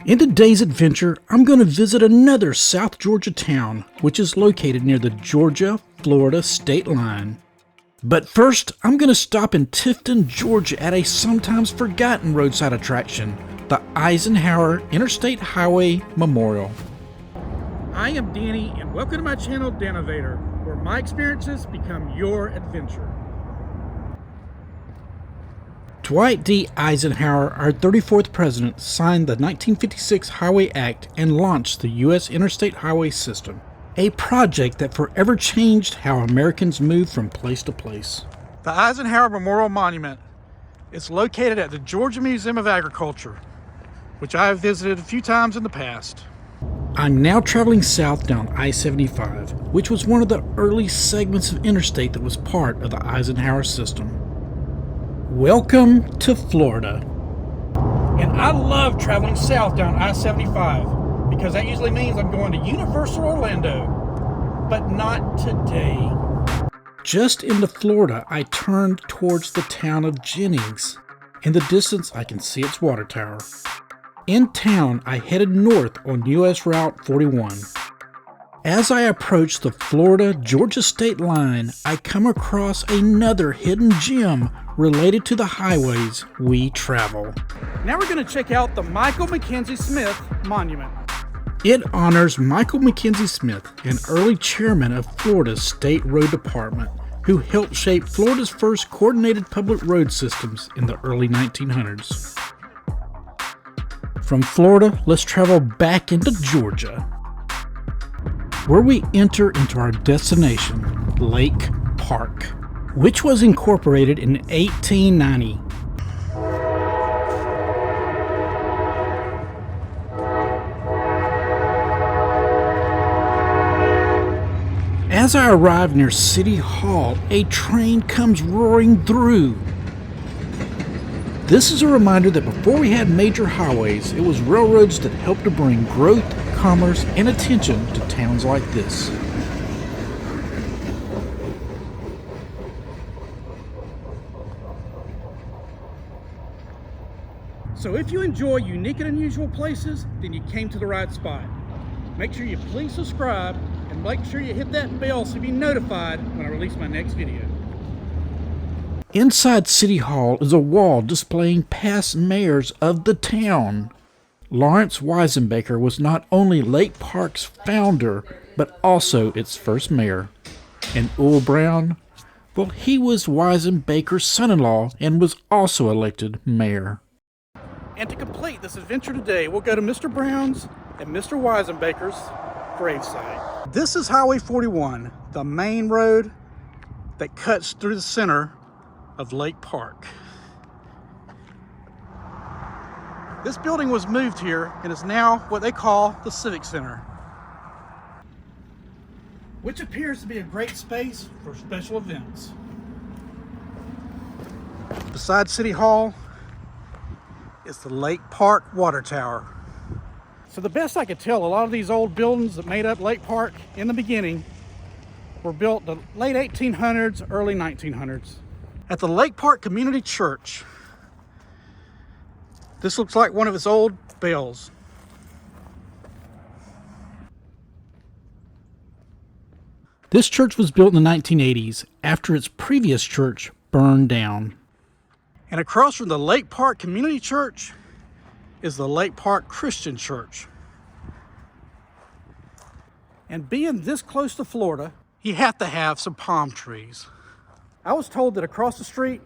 In today's adventure, I'm going to visit another South Georgia town, which is located near the Georgia-Florida state line. But first, I'm going to stop in Tifton, Georgia at a sometimes forgotten roadside attraction, the Eisenhower Interstate Highway Memorial. I am Danny, and welcome to my channel, Dannovator, where my experiences become your adventure. Dwight D. Eisenhower, our 34th president, signed the 1956 Highway Act and launched the U.S. Interstate Highway System, a project that forever changed how Americans move from place to place. The Eisenhower Memorial Monument is located at the Georgia Museum of Agriculture, which I have visited a few times in the past. I'm now traveling south down I-75, which was one of the early segments of interstate that was part of the Eisenhower system. Welcome to Florida. And I love traveling south down I-75 because that usually means I'm going to Universal Orlando, but not today. Just into Florida, I turned towards the town of Jennings. In the distance, I can see its water tower. In town, I headed north on U.S. Route 41. As I approach the Florida-Georgia state line, I come across another hidden gem related to the highways we travel. Now we're going to check out the Michael Mackenzie Smith Monument. It honors Michael Mackenzie Smith, an early chairman of Florida's State Road Department, who helped shape Florida's first coordinated public road systems in the early 1900s. From Florida, let's travel back into Georgia, where we enter into our destination, Lake Park, which was incorporated in 1890. As I arrive near City Hall, a train comes roaring through. This is a reminder that before we had major highways, it was railroads that helped to bring growth, commerce, and attention to towns like this. So if you enjoy unique and unusual places, then you came to the right spot. Make sure you please subscribe and make sure you hit that bell so you'll be notified when I release my next video. Inside City Hall is a wall displaying past mayors of the town. Lawrence Weisenbaker was not only Lake Park's founder, but also its first mayor. And Ul Brown, well, he was Weisenbaker's son-in-law and was also elected mayor. And to complete this adventure today, we'll go to Mr. Brown's and Mr. Weisenbaker's gravesite. This is Highway 41, the main road that cuts through the center of Lake Park. This building was moved here and is now what they call the Civic Center, which appears to be a great space for special events. Beside City Hall is the Lake Park Water Tower. So the best I could tell, a lot of these old buildings that made up Lake Park in the beginning were built the late 1800s, early 1900s. At the Lake Park Community Church, this looks like one of its old bells. This church was built in the 1980s after its previous church burned down. And across from the Lake Park Community Church is the Lake Park Christian Church. And being this close to Florida, you have to have some palm trees. I was told that across the street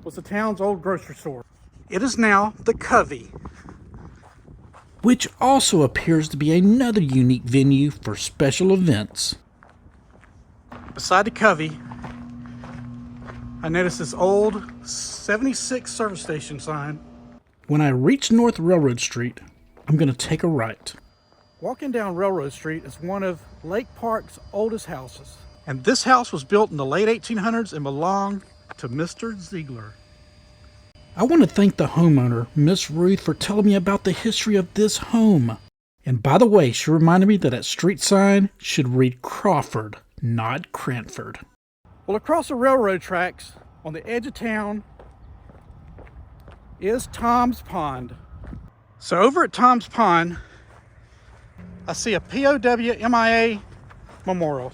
was the town's old grocery store. It is now the Covey, which also appears to be another unique venue for special events. Beside the Covey, I noticed this old 76 service station sign. When I reach North Railroad Street, I'm going to take a right. Walking down Railroad Street is one of Lake Park's oldest houses. And this house was built in the late 1800s and belonged to Mr. Ziegler. I want to thank the homeowner, Miss Ruth, for telling me about the history of this home. And by the way, she reminded me that that street sign should read Crawford, not Cranford. Well, across the railroad tracks on the edge of town is Tom's Pond. So over at Tom's Pond, I see a POW MIA memorial.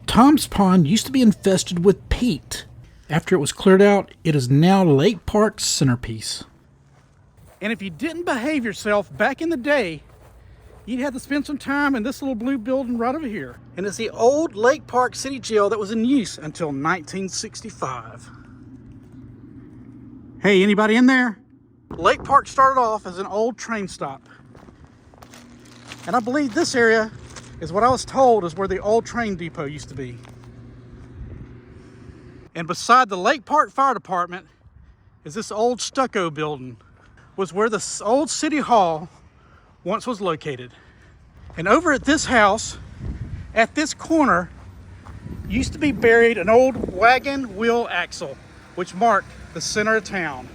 Tom's Pond used to be infested with peat. After it was cleared out, it is now Lake Park's centerpiece. And if you didn't behave yourself back in the day, you'd have to spend some time in this little blue building right over here. And it's the old Lake Park City Jail that was in use until 1965. Hey, anybody in there? Lake Park started off as an old train stop. And I believe this area is what I was told is where the old train depot used to be. And beside the Lake Park Fire Department is this old stucco building, was where the old city hall once was located. And over at this house, at this corner, used to be buried an old wagon wheel axle, which marked the center of town.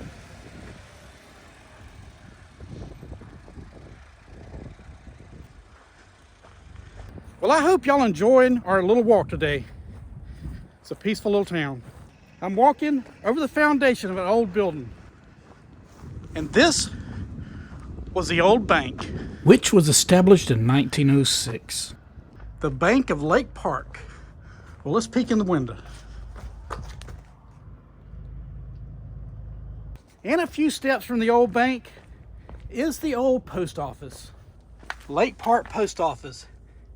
Well, I hope y'all enjoying our little walk today. It's a peaceful little town. I'm walking over the foundation of an old building. And this was the old bank, which was established in 1906. The Bank of Lake Park. Well, let's peek in the window. And a few steps from the old bank is the old post office. Lake Park Post Office,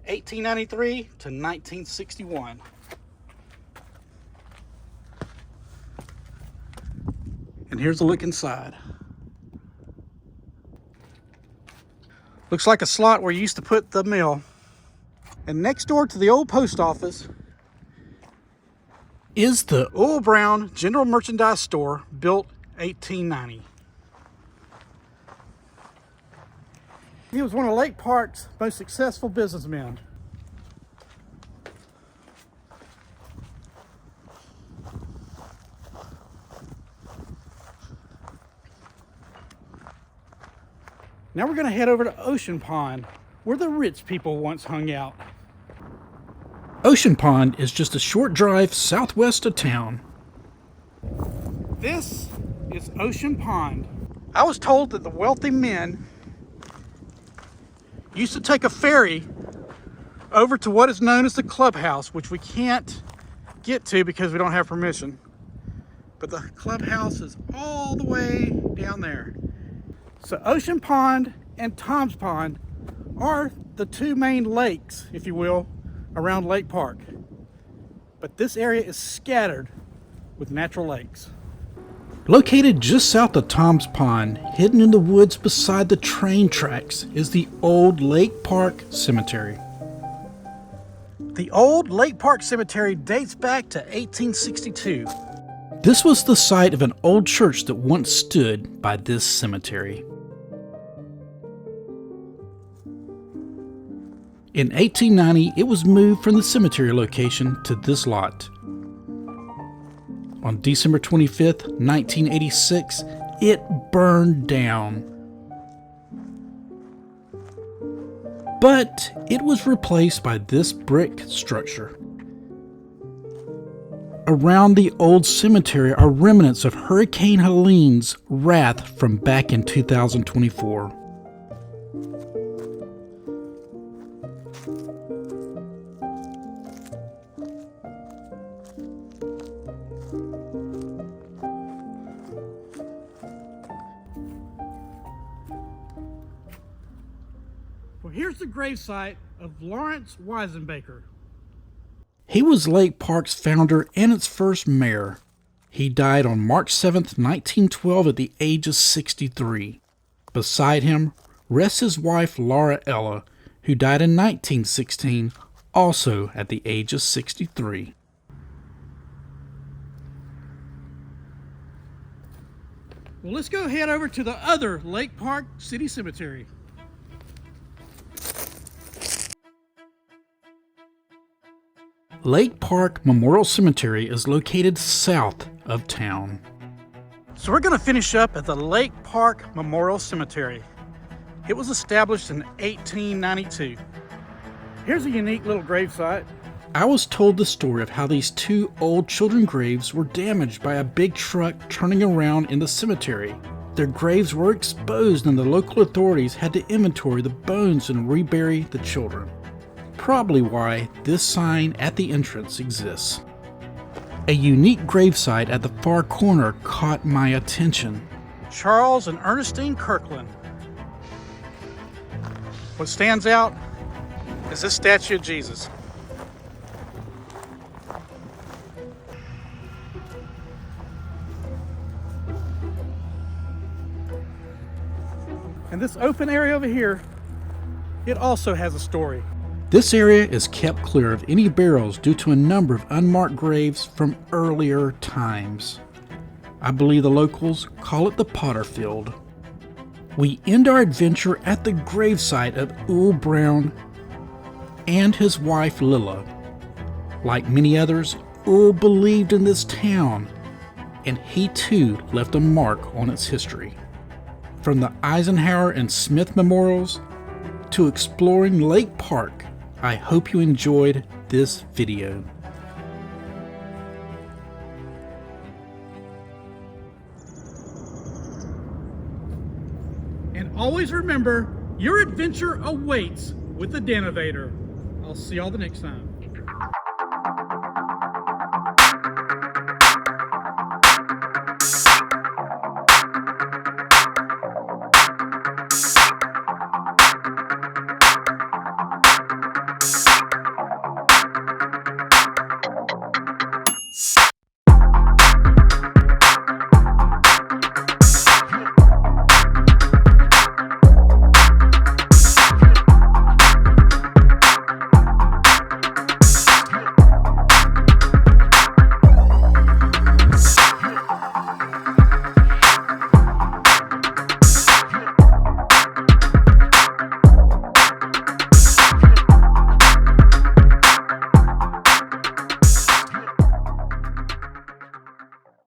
1893 to 1961. And here's a look inside. Looks like a slot where you used to put the mail. And next door to the old post office is the Oil Brown General Merchandise Store, built 1890. He was one of Lake Park's most successful businessmen. Now we're going to head over to Ocean Pond, where the rich people once hung out. Ocean Pond is just a short drive southwest of town. This is Ocean Pond. I was told that the wealthy men used to take a ferry over to what is known as the clubhouse, which we can't get to because we don't have permission. But the clubhouse is all the way down there. So Ocean Pond and Tom's Pond are the two main lakes, if you will, around Lake Park. But this area is scattered with natural lakes. Located just south of Tom's Pond, hidden in the woods beside the train tracks, is the old Lake Park Cemetery. The old Lake Park Cemetery dates back to 1862. This was the site of an old church that once stood by this cemetery. In 1890, it was moved from the cemetery location to this lot. On December 25th, 1986, it burned down. But it was replaced by this brick structure. Around the old cemetery are remnants of Hurricane Helene's wrath from back in 2024. Well, here's the gravesite of Lawrence Weisenbaker. He was Lake Park's founder and its first mayor. He died on March 7th, 1912 at the age of 63. Beside him rests his wife Laura Ella, who died in 1916, also at the age of 63. Well, let's go head over to the other Lake Park City Cemetery. Lake Park Memorial Cemetery is located south of town. So we're going to finish up at the Lake Park Memorial Cemetery. It was established in 1892. Here's a unique little gravesite. I was told the story of how these two old children graves were damaged by a big truck turning around in the cemetery. Their graves were exposed and the local authorities had to inventory the bones and rebury the children. Probably why this sign at the entrance exists. A unique gravesite at the far corner caught my attention. Charles and Ernestine Kirkland. What stands out is this statue of Jesus. And this open area over here, it also has a story. This area is kept clear of any burials due to a number of unmarked graves from earlier times. I believe the locals call it the Potter Field. We end our adventure at the gravesite of Ul Brown and his wife Lilla. Like many others, Ul believed in this town, and he too left a mark on its history. From the Eisenhower and Smith memorials to exploring Lake Park, I hope you enjoyed this video. And always remember, your adventure awaits with the Dannovator. I'll see y'all the next time.